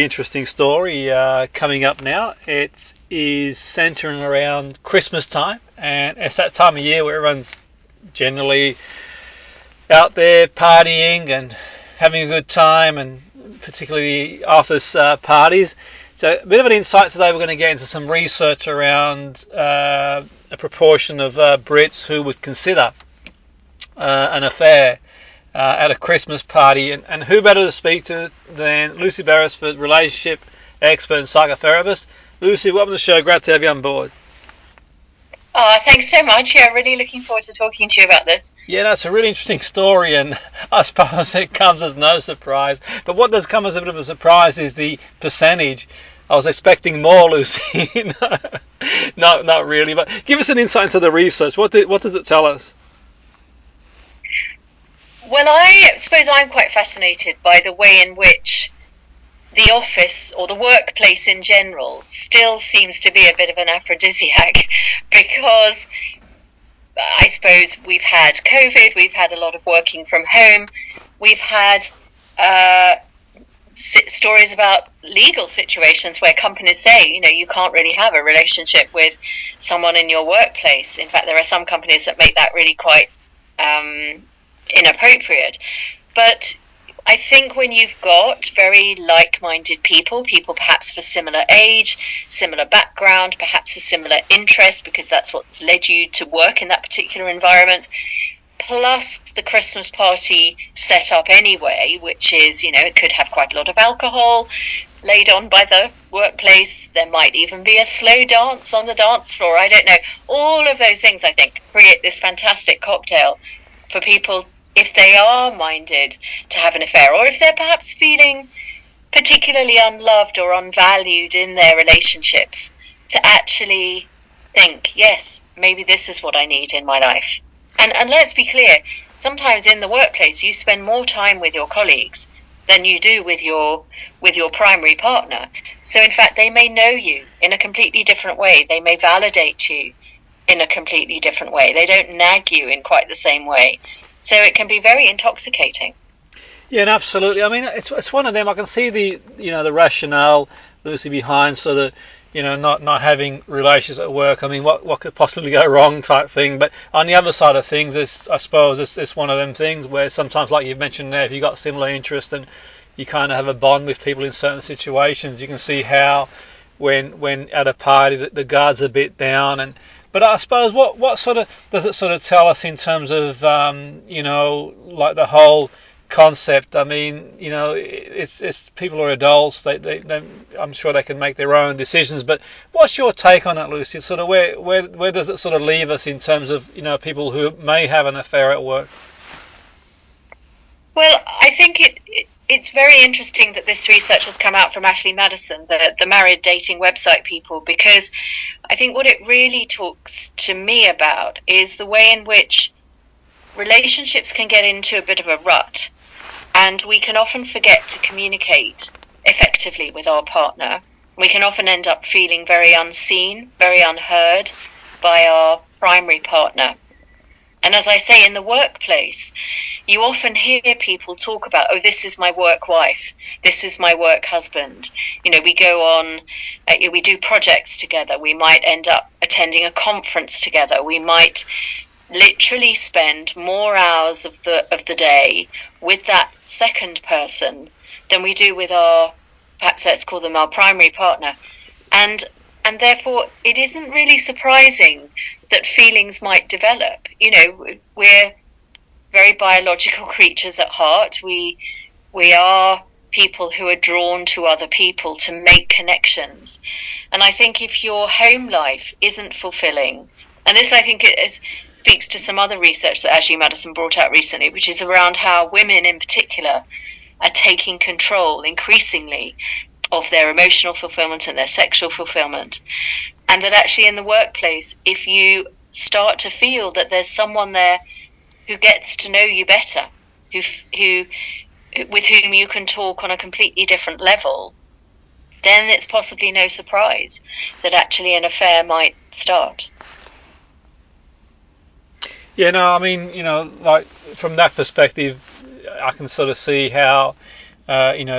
Interesting story coming up now. It is centering around Christmas time, and it's that time of year where everyone's generally out there partying and having a good time, and particularly office parties. So a bit of an insight today. We're going to get into some research around a proportion of Brits who would consider an affair at a Christmas party, and who better to speak to than Lucy Beresford, relationship expert and psychotherapist. Lucy, welcome to the show. Great to have you on board. Oh, thanks so much. Yeah, really looking forward to talking to you about this. Yeah, that's a really interesting story, and I suppose it comes as no surprise. But what does come as a bit of a surprise is the percentage. I was expecting more, Lucy. No, not really. But give us an insight into the research. What does it tell us? Well, I suppose I'm quite fascinated by the way in which the office or the workplace in general still seems to be a bit of an aphrodisiac, because I suppose we've had COVID, we've had a lot of working from home, we've had stories about legal situations where companies say, you can't really have a relationship with someone in your workplace. In fact, there are some companies that make that really quite inappropriate. But I think when you've got very like-minded people perhaps of a similar age, similar background, perhaps a similar interest, because that's what's led you to work in that particular environment, plus the Christmas party set up anyway, which is, it could have quite a lot of alcohol laid on by the workplace. There might even be a slow dance on the dance floor. I don't know. All of those things, I think, create this fantastic cocktail for people, if they are minded to have an affair, or if they're perhaps feeling particularly unloved or unvalued in their relationships, to actually think, yes, maybe this is what I need in my life. And let's be clear, sometimes in the workplace you spend more time with your colleagues than you do with your primary partner. So in fact, they may know you in a completely different way. They may validate you in a completely different way. They don't nag you in quite the same way. So it can be very intoxicating. Yeah, and absolutely. I mean, it's one of them. I can see the rationale, Lucy, behind sort of not having relations at work. I mean, what could possibly go wrong type thing. But on the other side of things, I suppose it's one of them things where sometimes, like you've mentioned there, if you've got similar interest and you kind of have a bond with people in certain situations, you can see how when at a party the guard's a bit down. But I suppose what sort of does it sort of tell us in terms of like the whole concept? I mean, it's people are adults. They I'm sure they can make their own decisions. But what's your take on it, Lucy? Sort of where does it sort of leave us in terms of people who may have an affair at work? Well, I think it's very interesting that this research has come out from Madison, the married dating website people, because I think what it really talks to me about is the way in which relationships can get into a bit of a rut, and we can often forget to communicate effectively with our partner. We can often end up feeling very unseen, very unheard by our primary partner. And as I say, in the workplace, you often hear people talk about, oh, this is my work wife, this is my work husband. We go on, we do projects together. We might end up attending a conference together. We might literally spend more hours of the day with that second person than we do with our, perhaps let's call them our primary partner. And therefore, it isn't really surprising that feelings might develop. We're very biological creatures at heart. We are people who are drawn to other people to make connections. And I think if your home life isn't fulfilling, and this I think speaks to some other research that Madison brought out recently, which is around how women in particular are taking control increasingly of their emotional fulfillment and their sexual fulfillment. And that actually in the workplace, if you start to feel that there's someone there who gets to know you better, who with whom you can talk on a completely different level, then it's possibly no surprise that actually an affair might start. Yeah, no, I mean, like from that perspective, I can sort of see how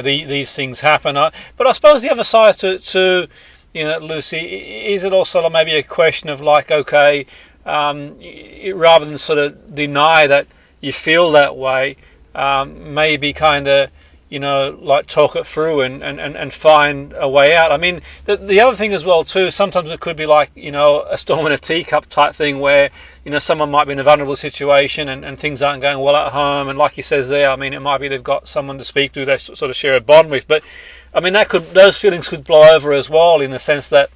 these things happen. But I suppose the other side to Lucy, is it also maybe a question of like, okay, rather than sort of deny that you feel that way, maybe kind of like talk it through and find a way out. I mean, the other thing as well too, sometimes it could be like a storm in a teacup type thing where someone might be in a vulnerable situation and things aren't going well at home, and like he says there, I mean, it might be they've got someone to speak to, they sort of share a bond with, but I mean those feelings could blow over as well, in the sense that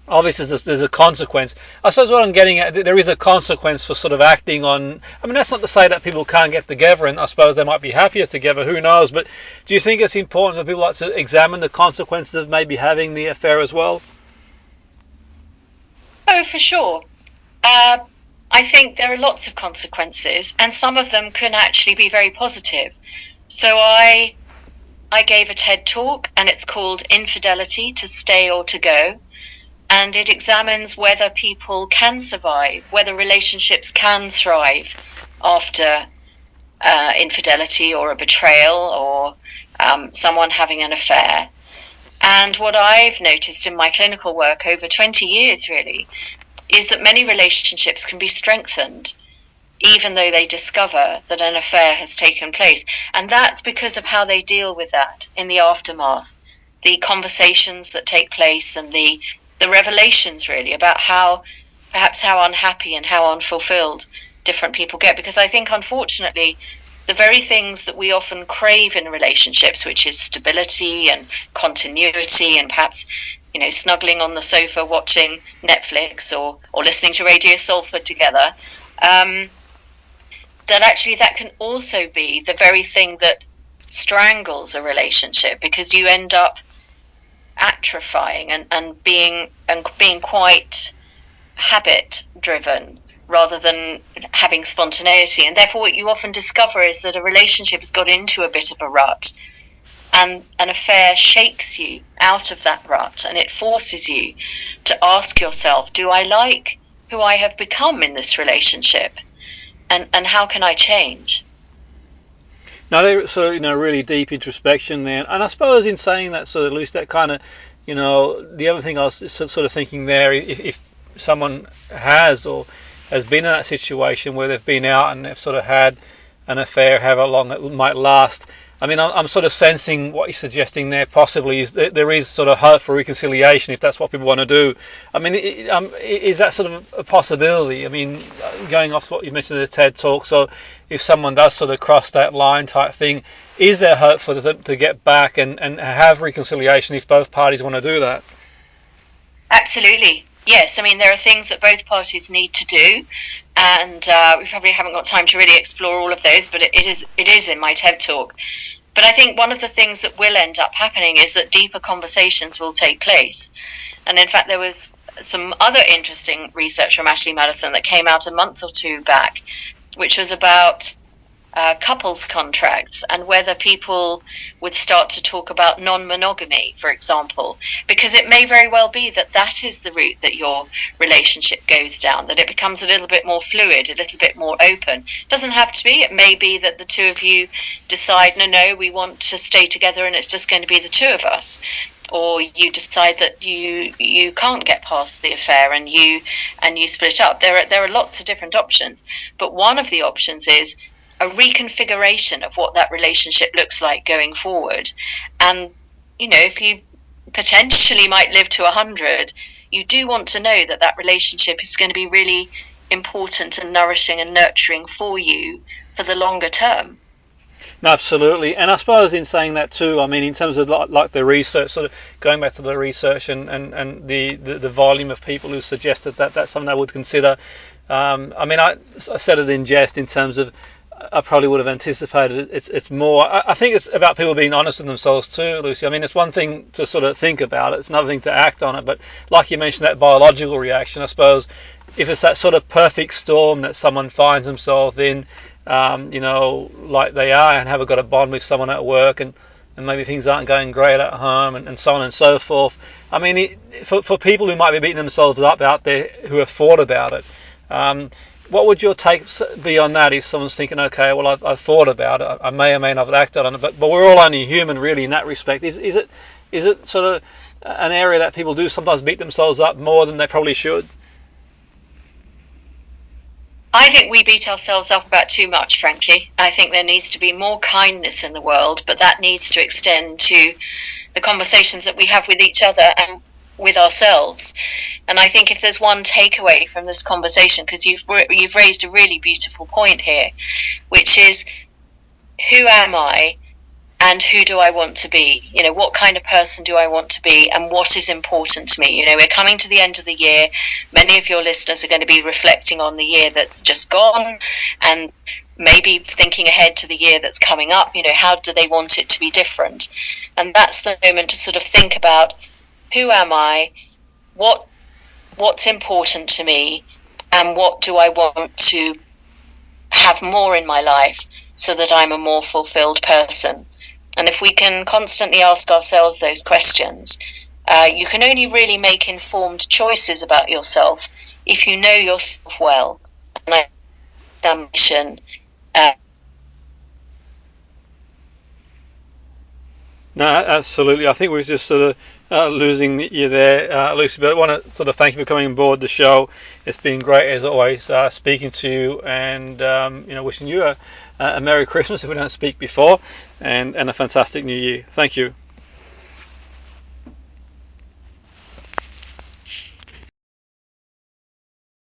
obviously there's a consequence. I suppose what I'm getting at, there is a consequence for sort of acting on. I mean, that's not to say that people can't get together, and I suppose they might be happier together, who knows, but do you think it's important for people like to examine the consequences of maybe having the affair as well? Oh, for sure. I think there are lots of consequences, and some of them can actually be very positive. So I gave a TED talk, and it's called Infidelity, to Stay or to Go. And it examines whether people can survive, whether relationships can thrive after infidelity or a betrayal or someone having an affair. And what I've noticed in my clinical work over 20 years really is that many relationships can be strengthened even though they discover that an affair has taken place. And that's because of how they deal with that in the aftermath, the conversations that take place and the revelations really about how unhappy and how unfulfilled different people get. Because I think, unfortunately, the very things that we often crave in relationships, which is stability and continuity and perhaps, snuggling on the sofa watching Netflix or listening to Radio Salford together, that actually that can also be the very thing that strangles a relationship, because you end up atrophying and being quite habit driven rather than having spontaneity, and therefore what you often discover is that a relationship has got into a bit of a rut, and an affair shakes you out of that rut, and it forces you to ask yourself, do I like who I have become in this relationship, and how can I change? Now, there's sort of, really deep introspection there. And I suppose in saying that, sort of, Lucy, that kind of, the other thing I was sort of thinking there, if someone has or has been in that situation where they've been out and they've sort of had an affair, however long it might last, I mean, I'm sort of sensing what you're suggesting there possibly is that there is sort of hope for reconciliation if that's what people want to do. I mean, is that sort of a possibility? I mean, going off what you mentioned in the TED talk, so if someone does sort of cross that line type thing, is there hope for them to get back and have reconciliation if both parties want to do that? Absolutely. Yes, I mean, there are things that both parties need to do, and we probably haven't got time to really explore all of those, but it is in my TED talk. But I think one of the things that will end up happening is that deeper conversations will take place. And in fact, there was some other interesting research from Ashley Madison that came out a month or two back, which was about couples contracts and whether people would start to talk about non-monogamy, for example, because it may very well be that that is the route that your relationship goes down, that it becomes a little bit more fluid, a little bit more open. It doesn't have to be. It may be that the two of you decide, no, we want to stay together and it's just going to be the two of us. Or you decide that you can't get past the affair and you split up. There are lots of different options, but one of the options is a reconfiguration of what that relationship looks like going forward. And if you potentially might live to 100, you do want to know that relationship is going to be really important and nourishing and nurturing for you for the longer term. No, absolutely. And I suppose in saying that too, I mean, in terms of like the research, sort of going back to the research and the volume of people who suggested that that's something I would consider. I mean, I said it in jest in terms of I probably would have anticipated it's more. I think it's about people being honest with themselves too, Lucy. I mean, it's one thing to sort of think about it, it's another thing to act on it. But like you mentioned, that biological reaction, I suppose, if it's that sort of perfect storm that someone finds themselves in, like they are and have got a bond with someone at work and maybe things aren't going great at home and so on and so forth. I mean, for people who might be beating themselves up out there who have thought about it, what would your take be on that if someone's thinking, okay, well, I've thought about it, I may or may not have acted on it, but we're all only human, really, in that respect. Is it sort of an area that people do sometimes beat themselves up more than they probably should? I think we beat ourselves up about too much, frankly. I think there needs to be more kindness in the world, but that needs to extend to the conversations that we have with each other and with ourselves. And I think if there's one takeaway from this conversation, because you've raised a really beautiful point here, which is, who am I and who do I want to be? You know, what kind of person do I want to be, and what is important to me? You know, we're coming to the end of the year. Many of your listeners are going to be reflecting on the year that's just gone, and maybe thinking ahead to the year that's coming up. You know, how do they want it to be different? And that's the moment to sort of think about, who am I, what's important to me, and what do I want to have more in my life so that I'm a more fulfilled person. And if we can constantly ask ourselves those questions, you can only really make informed choices about yourself if you know yourself well. And I that mission. No, absolutely. I think we're just sort of losing you there, Lucy. But I want to sort of thank you for coming on board the show. It's been great as always speaking to you, and wishing you a Merry Christmas if we don't speak before, and a fantastic New Year. Thank you.